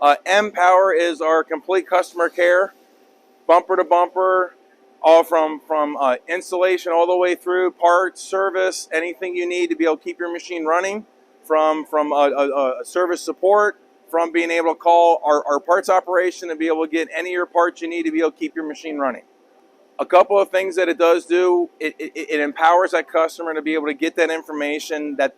MPower is our complete customer care, bumper to bumper, all from installation all the way through parts, service, anything you need to be able to keep your machine running, from service support, from being able to call our parts operation and be able to get any of your parts you need to be able to keep your machine running. A couple of things that it does do, it empowers that customer to be able to get that information that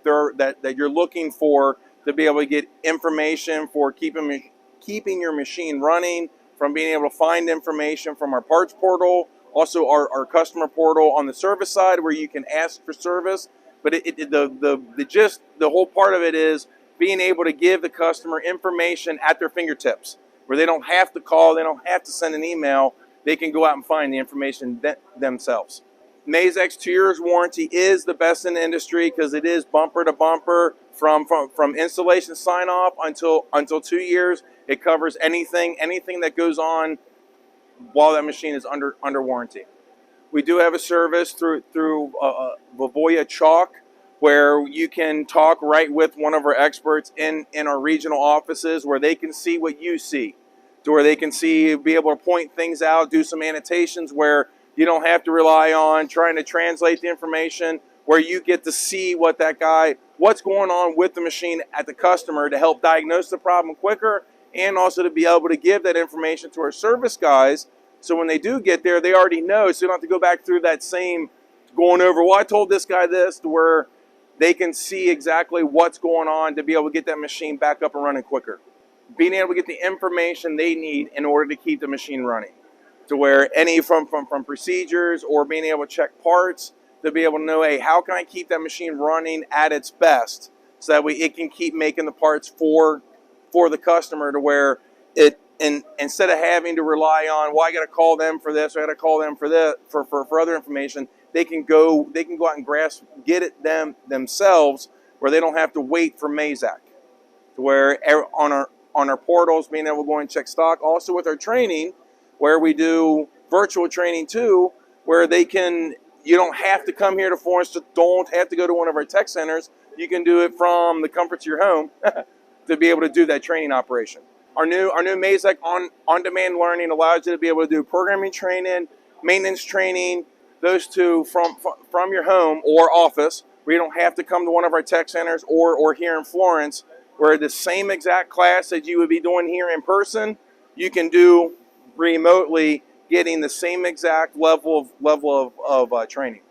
you're looking for, to be able to get information for keeping your machine running, from being able to find information from our parts portal, also our customer portal on the service side where you can ask for service. But the whole part of it is being able to give the customer information at their fingertips, where they don't have to call, they don't have to send an email. They can go out and find the information themselves. Mazak's 2 years warranty is the best in the industry because it is bumper to bumper from installation sign off until 2 years. It covers anything that goes on while that machine is under warranty. We do have a service through Vivoya Chalk, where you can talk right with one of our experts in our regional offices, where they can see what you see, to where they can be able to point things out, do some annotations where you don't have to rely on trying to translate the information, where you get to see what's going on with the machine at the customer to help diagnose the problem quicker, and also to be able to give that information to our service guys. So when they do get there, they already know, so you don't have to go back through that same going over, well, I told this guy this, to where they can see exactly what's going on to be able to get that machine back up and running quicker. Being able to get the information they need in order to keep the machine running, to where any from procedures or being able to check parts, to be able to know, hey, how can I keep that machine running at its best, so that way it can keep making the parts for the customer, to where instead of having to rely on, well, I got to call them for this, or I got to call them for this for other information, they can go out and get it themselves, where they don't have to wait for Mazak. To where on our portals, being able to go and check stock. Also with our training, where we do virtual training too, where you don't have to come here to Florence, don't have to go to one of our tech centers. You can do it from the comforts of your home to be able to do that training operation. Our new Mazak on-demand learning allows you to be able to do programming training, maintenance training, those two from your home or office, where you don't have to come to one of our tech centers or here in Florence, where the same exact class that you would be doing here in person, you can do remotely, getting the same exact level of training.